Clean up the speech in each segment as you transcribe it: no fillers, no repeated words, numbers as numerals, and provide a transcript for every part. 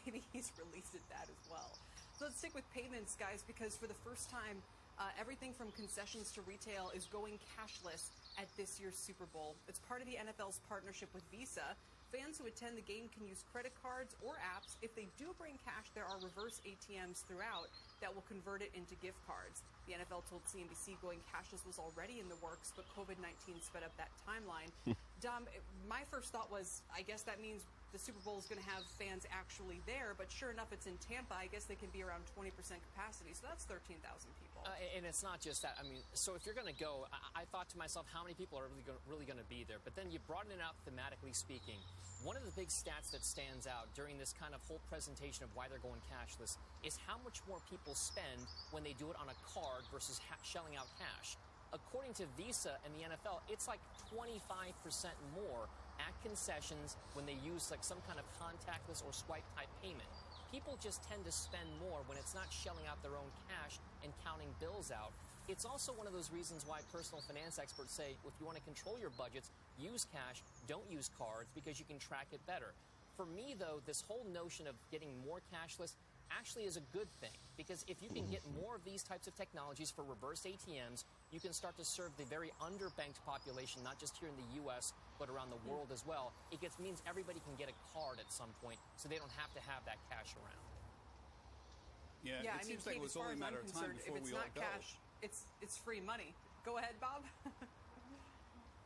maybe he's released at that as well. So let's stick with payments, guys, because for the first time, everything from concessions to retail is going cashless at this year's Super Bowl. It's part of the NFL's partnership with Visa. Fans who attend the game can use credit cards or apps. If they do bring cash, there are reverse ATMs throughout that will convert it into gift cards. The NFL told CNBC going cashless was already in the works, but COVID-19 sped up that timeline. Dom, my first thought was, I guess that means the Super Bowl is going to have fans actually there, but sure enough, it's in Tampa. I guess they can be around 20% capacity, so that's 13,000 people. And it's not just that. I mean, so if you're going to go, I thought to myself, how many people are really going to be there? But then you broaden it out thematically speaking. One of the big stats that stands out during this kind of whole presentation of why they're going cashless is how much more people spend when they do it on a card versus shelling out cash. According to Visa and the NFL, it's like 25% more at concessions when they use like some kind of contactless or swipe type payment. People just tend to spend more when it's not shelling out their own cash and counting bills out. It's also one of those reasons why personal finance experts say if you want to control your budgets, use cash, don't use cards, because you can track it better. For me, though, this whole notion of getting more cashless actually is a good thing, because if you can get more of these types of technologies for reverse ATMs, you can start to serve the very underbanked population, not just here in the U.S., but around the world as well. It means everybody can get a card at some point, so they don't have to have that cash around. Yeah, it seems like it was only a matter of time before we all go. Cash, it's free money. Go ahead, Bob.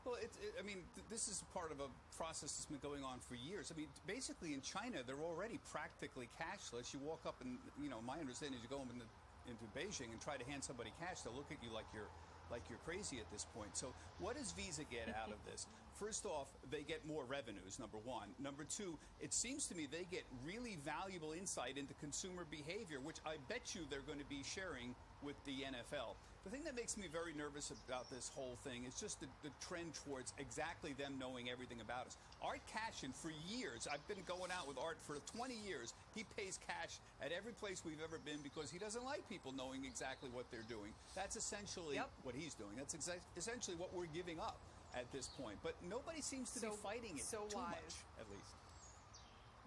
Well, I mean, this is part of a process that's been going on for years. I mean, basically in China, they're already practically cashless. You walk up and, my understanding is you go into Beijing and try to hand somebody cash, they'll look at you like you're crazy at this point. So what does Visa get out of this? First off, they get more revenues, number one. Number two, it seems to me they get really valuable insight into consumer behavior, which I bet you they're going to be sharing with the NFL. The thing that makes me very nervous about this whole thing is just the trend towards exactly them knowing everything about us. Art Cashin, for years, I've been going out with Art for 20 years. He pays cash at every place we've ever been because he doesn't like people knowing exactly what they're doing. That's essentially what he's doing. That's essentially what we're giving up at this point. But nobody seems to be fighting it too much, at least.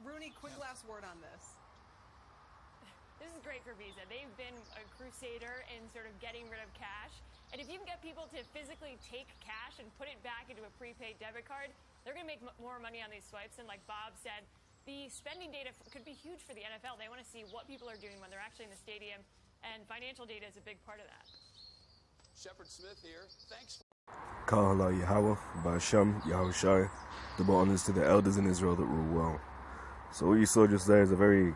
Rooney, quick last word on this. This is great for Visa. They've been a crusader in sort of getting rid of cash. And if you can get people to physically take cash and put it back into a prepaid debit card, they're going to make more money on these swipes. And like Bob said, the spending data could be huge for the NFL. They want to see what people are doing when they're actually in the stadium. And financial data is a big part of that. Shepard Smith here. Thanks. Kala Yahawah, bahasham, Yahawashi. Double honors to the elders in Israel that rule well. So what you saw just there is a very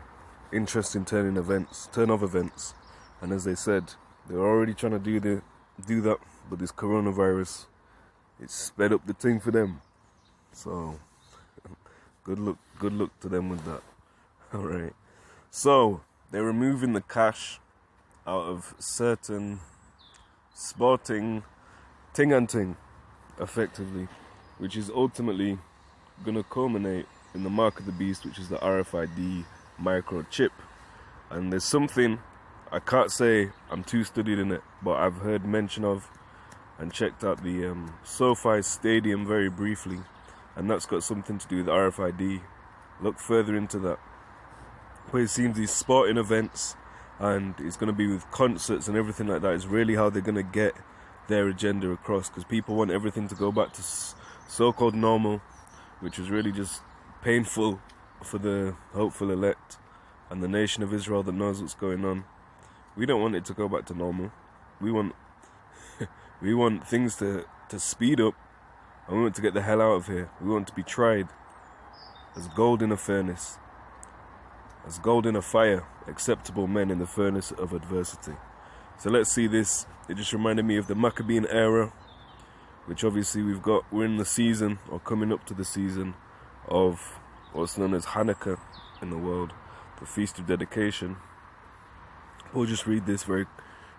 interesting turn of events, and as they said, they were already trying to do that, but this coronavirus, it sped up the thing for them. So good luck to them with that. All right. So they're removing the cash out of certain sporting ting and ting, effectively, which is ultimately going to culminate in the mark of the beast, which is the RFID microchip. And there's something, I can't say I'm too studied in it, but I've heard mention of and checked out the SoFi Stadium very briefly, and that's got something to do with RFID. Look further into that. But it seems these sporting events, and it's going to be with concerts and everything like that, is really how they're going to get their agenda across, because people want everything to go back to so-called normal, which is really just painful for the hopeful elect and the nation of Israel that knows what's going on. We don't want it to go back to normal. We want we want things to speed up, and we want to get the hell out of here. We want to be tried as gold in a furnace, as gold in a fire, acceptable men in the furnace of adversity. So let's see this. It just reminded me of the Maccabean era, which obviously we're in the season, or coming up to the season, of what's known as Hanukkah in the world, the Feast of Dedication. We'll just read this very,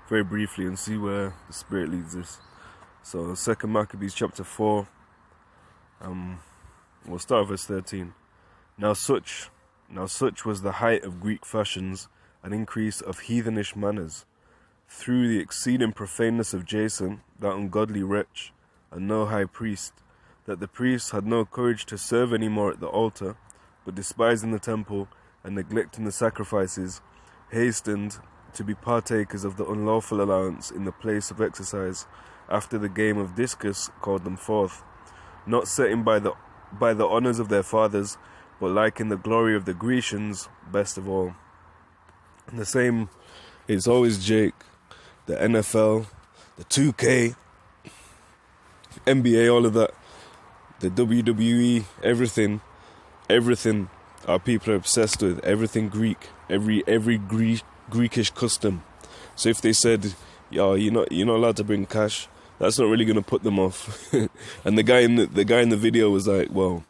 very briefly and see where the Spirit leads us. So 2 Maccabees chapter 4, we'll start verse 13. Now such was the height of Greek fashions, an increase of heathenish manners, through the exceeding profaneness of Jason, that ungodly wretch, and no high priest, that the priests had no courage to serve any more at the altar, but despising the temple, and neglecting the sacrifices, hastened to be partakers of the unlawful allowance in the place of exercise. After the game of discus, called them forth, not setting by the honours of their fathers, but liking the glory of the Grecians best of all. And the same, it's always Jake, the NFL, the 2K, NBA, all of that, the WWE, everything our people are obsessed with, everything Greek, every Greekish custom. So if they said, "Yo, you're not allowed to bring cash," that's not really gonna put them off. And the guy in the video was like, "Well,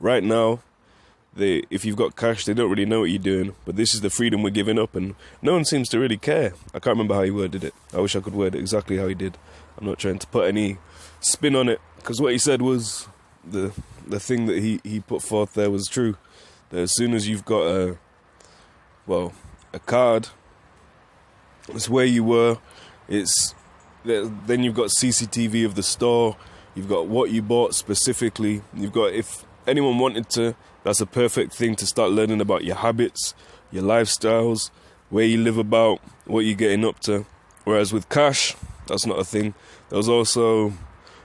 right now, if you've got cash, they don't really know what you're doing, but this is the freedom we're giving up," and no one seems to really care. I can't remember how he worded it. I wish I could word it exactly how he did. I'm not trying to put any spin on it, because what he said was the thing that he put forth there was true. That as soon as you've got a card, it's where you were. Then you've got CCTV of the store. You've got what you bought specifically. You've got, if anyone wanted to, that's a perfect thing to start learning about your habits, your lifestyles, where you live about, what you're getting up to. Whereas with cash, that's not a thing. There was also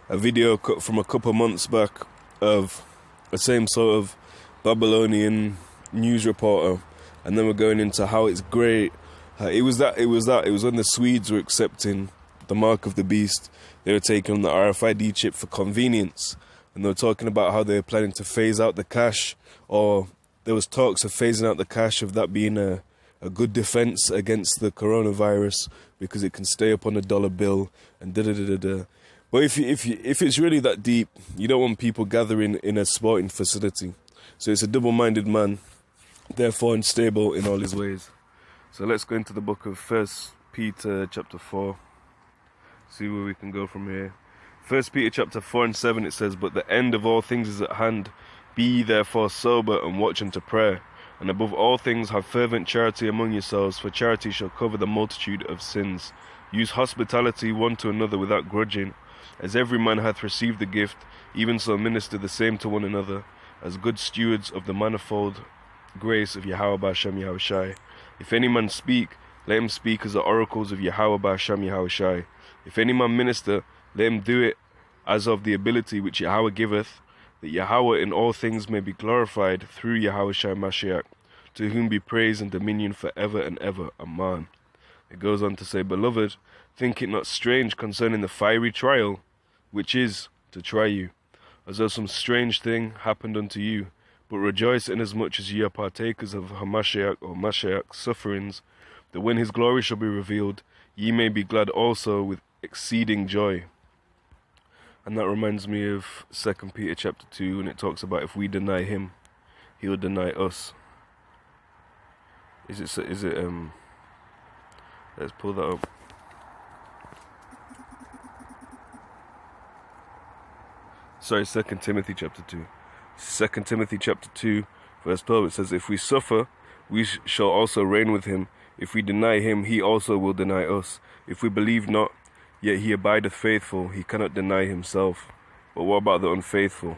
a video cut from a couple months back of the same sort of Babylonian news reporter, and then we're going into how it's great. It was when the Swedes were accepting the mark of the beast. They were taking on the RFID chip for convenience, and they were talking about how they were planning to phase out the cash, or there was talks of phasing out the cash, of that being a good defense against the coronavirus, because it can stay up on a dollar bill and da-da-da-da-da. But if it's really that deep, you don't want people gathering in a sporting facility. So it's a double-minded man, therefore unstable in all his ways. So let's go into the book of 1 Peter chapter 4. See where we can go from here. 1 Peter chapter 4 and 7, it says, "But the end of all things is at hand. Be ye therefore sober and watch unto prayer. And above all things have fervent charity among yourselves, for charity shall cover the multitude of sins. Use hospitality one to another without grudging. As every man hath received the gift, even so minister the same to one another, as good stewards of the manifold grace of Yahawah bahasham Yahawashi. If any man speak, let him speak as the oracles of Yahawah bahasham Yahawashi. If any man minister, let him do it as of the ability which Yahawah giveth, that Yahawah in all things may be glorified through Yahawashi Mashiach, to whom be praise and dominion for ever and ever. Amen." It goes on to say, "Beloved, think it not strange concerning the fiery trial, which is to try you, as though some strange thing happened unto you. But rejoice inasmuch as ye are partakers of Hamashiach or Mashiach's sufferings, that when his glory shall be revealed, ye may be glad also with exceeding joy." And that reminds me of 2 Peter chapter 2, when it talks about if we deny him, he will deny us. Is it let's pull that up. Sorry, 2 Timothy chapter 2. 2 Timothy chapter 2, verse 12, it says, "If we suffer, we shall also reign with him. If we deny him, he also will deny us. If we believe not, yet he abideth faithful, he cannot deny himself." But what about the unfaithful?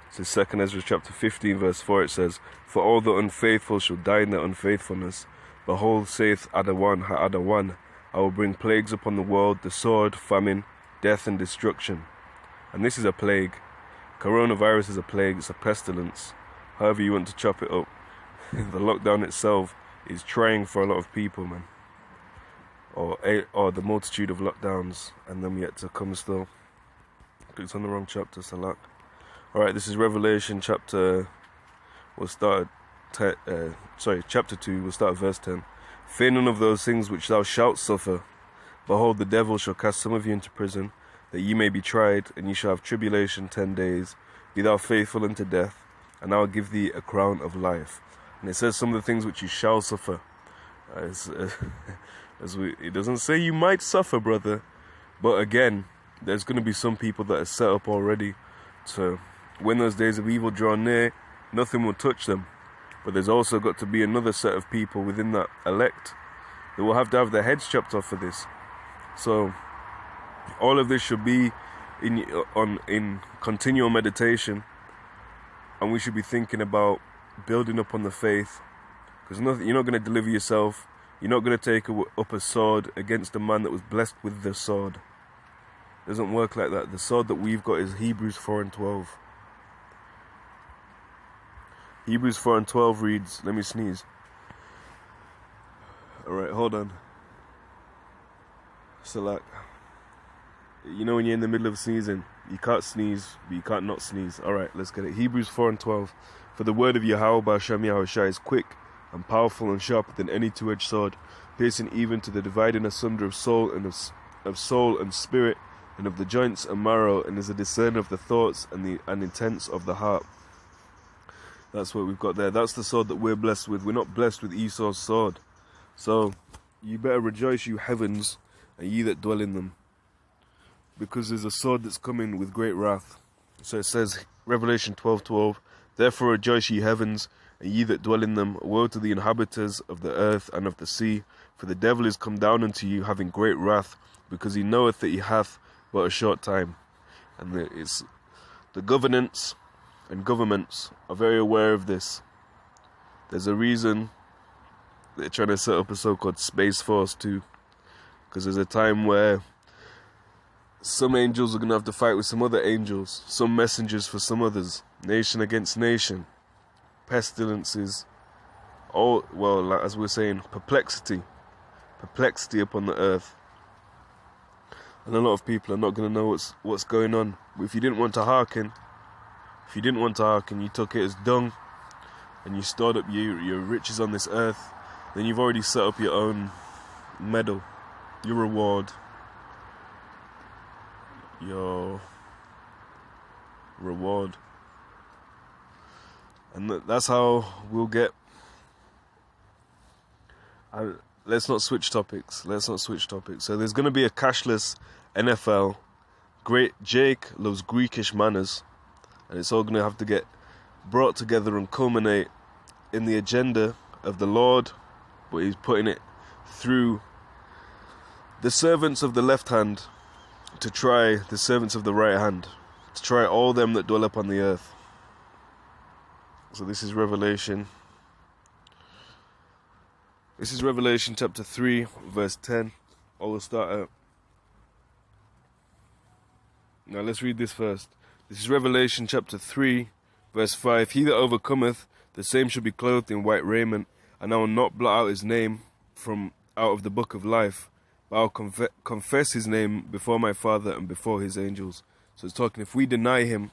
So 2 Ezra chapter 15, verse 4, it says, "For all the unfaithful shall die in their unfaithfulness. Behold, saith Adawan, Ha-Adawan, I will bring plagues upon the world, the sword, famine, death, and destruction." And this is a plague. Coronavirus is a plague, it's a pestilence. However you want to chop it up. The lockdown itself is trying for a lot of people, man. Or the multitude of lockdowns, and them yet to come still. It's on the wrong chapter, Salak. Alright, this is Revelation chapter... chapter 2, we'll start at verse 10. "Fear none of those things which thou shalt suffer. Behold, the devil shall cast some of you into prison, that ye may be tried, and ye shall have tribulation 10 days. Be thou faithful unto death, and I will give thee a crown of life." And it says some of the things which you shall suffer. It doesn't say you might suffer, brother. But again, there's going to be some people that are set up already to, when those days of evil draw near, nothing will touch them. But there's also got to be another set of people within that elect that will have to have their heads chopped off for this. So all of this should be in continual meditation, and we should be thinking about building up on the faith Because you're not going to deliver yourself. You're not going to take up a sword against a man that was blessed with the sword. It doesn't work like that. The sword that we've got is Hebrews 4:12. Hebrews 4:12 reads, let me sneeze. Alright, hold on. Salak. You know when you're in the middle of sneezing, you can't sneeze, but you can't not sneeze. Alright, let's get it. Hebrews 4:12. For the word of Yahawah, bahasham, Yahawashi is quick and powerful and sharper than any two-edged sword, piercing even to the dividing asunder of soul and spirit, and of the joints and marrow, and is a discerner of the thoughts and intents of the heart. That's what we've got there. That's the sword that we're blessed with. We're not blessed with Esau's sword. So, you better rejoice, you heavens, and ye that dwell in them. Because there's a sword that's coming with great wrath. So it says, Revelation 12:12, therefore rejoice, ye heavens, and ye that dwell in them. Woe to the inhabitants of the earth and of the sea, for the devil is come down unto you, having great wrath, because he knoweth that he hath but a short time. And the governance and governments are very aware of this. There's a reason they're trying to set up a so-called Space Force too. Because there's a time where some angels are going to have to fight with some other angels. Some messengers for some others. Nation against nation. Pestilences. As we're saying, perplexity. Perplexity upon the earth. And a lot of people are not going to know what's going on. If you didn't want to hearken, you took it as dung, and you stored up your riches on this earth, then you've already set up your own medal, your reward, and that's how we'll get. Let's not switch topics. So there's going to be a cashless NFL. Great Jake loves Greekish manners. And it's all going to have to get brought together and culminate in the agenda of the Lord. But he's putting it through the servants of the left hand to try the servants of the right hand. To try all them that dwell upon the earth. So this is Revelation. This is Revelation chapter 3, verse 10. I will start out. Now let's read this first. This is Revelation chapter 3, verse 5. He that overcometh, the same shall be clothed in white raiment, and I will not blot out his name from out of the book of life, but I will confess his name before my Father and before his angels. So it's talking, if we deny him,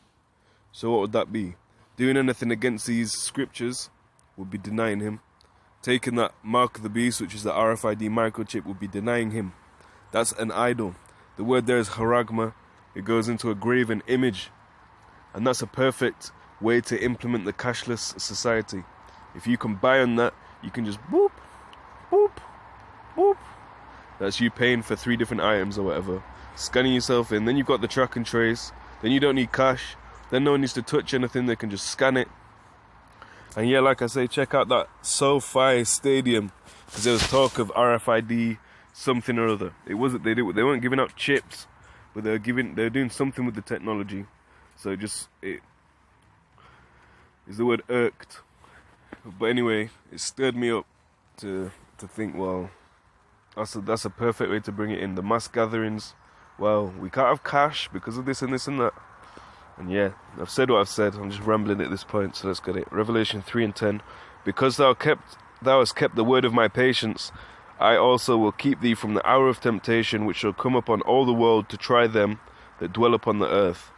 so what would that be? Doing anything against these scriptures would be denying him. Taking that mark of the beast, which is the RFID microchip, would be denying him. That's an idol. The word there is haragma. It goes into a graven image. And that's a perfect way to implement the cashless society. If you can buy on that, you can just boop, boop, boop. That's you paying for 3 different items or whatever. Scanning yourself in. Then you've got the track and trace. Then you don't need cash. Then no one needs to touch anything. They can just scan it. And yeah, like I say, check out that SoFi Stadium. Because there was talk of RFID something or other. They weren't giving out chips. But they're doing something with the technology. So it is the word irked. But anyway, it stirred me up to think, well, that's a perfect way to bring it in. The mass gatherings, well, we can't have cash because of this and this and that. And yeah, I've said what I've said. I'm just rambling at this point, so let's get it. Revelation 3:10. Because thou hast kept the word of my patience, I also will keep thee from the hour of temptation which shall come upon all the world to try them that dwell upon the earth.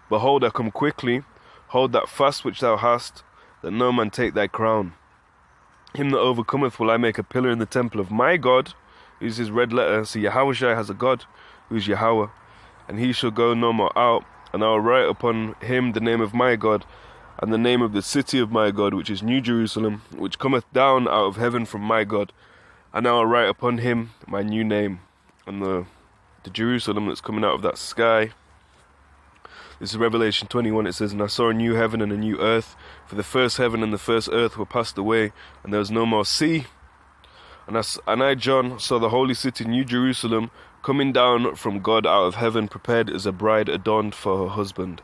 Behold, I come quickly. Hold that fast which thou hast, that no man take thy crown. Him that overcometh will I make a pillar in the temple of my God. This is red letter. So Yahawashi has a God, who is Yahawah. And he shall go no more out. And I will write upon him the name of my God, and the name of the city of my God, which is New Jerusalem, which cometh down out of heaven from my God. And I will write upon him my new name. And the Jerusalem that's coming out of that sky. This is Revelation 21. It says, and I saw a new heaven and a new earth, for the first heaven and the first earth were passed away, and there was no more sea. And I, John, saw the holy city, New Jerusalem, coming down from God out of heaven, prepared as a bride adorned for her husband.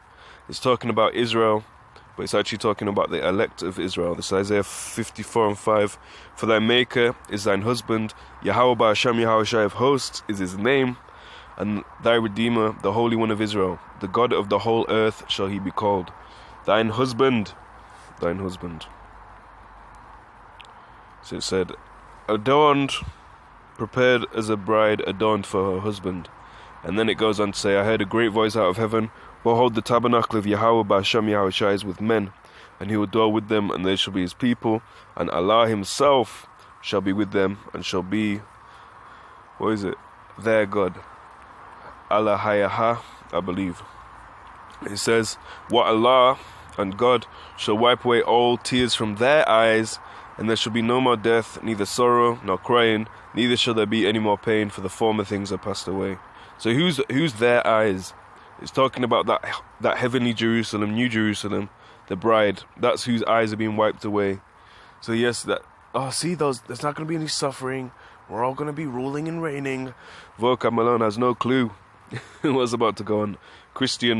It's talking about Israel, but it's actually talking about the elect of Israel. This is Isaiah 54:5. For thy maker is thine husband, Yahawah bahasham Yahawashi of hosts is his name, and thy Redeemer, the Holy One of Israel, the God of the whole earth shall he be called. Thine husband, thine husband. So it said, adorned, prepared as a bride adorned for her husband. And then it goes on to say, I heard a great voice out of heaven, behold, the tabernacle of Yahawah bahasham Yahawashi is with men, and he will dwell with them, and they shall be his people, and Allah himself shall be with them, and shall be, what is it, their God. Yahawah, I believe. It says, what Allah and God shall wipe away all tears from their eyes, and there shall be no more death, neither sorrow nor crying, neither shall there be any more pain, for the former things are passed away. So who's their eyes? It's talking about that heavenly Jerusalem, New Jerusalem, the bride. That's whose eyes are being wiped away. So yes, there's not going to be any suffering. We're all going to be ruling and reigning. Vocab Malone has no clue what's about to go on.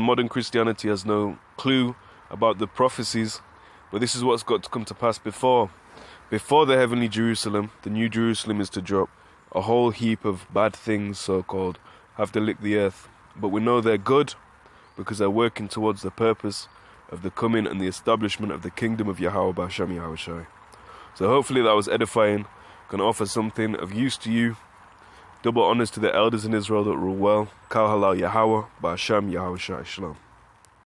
Modern Christianity has no clue about the prophecies, but this is what's got to come to pass before the heavenly Jerusalem, the New Jerusalem is to drop. A whole heap of bad things, so-called, have to lick the earth. But we know they're good because they're working towards the purpose of the coming and the establishment of the kingdom of Yahawah bahasham Yahawashi. So hopefully that was edifying, can offer something of use to you. Double honors to the elders in Israel that rule well. Kal halal Yahawah bahasham Yahawashi. Shalom.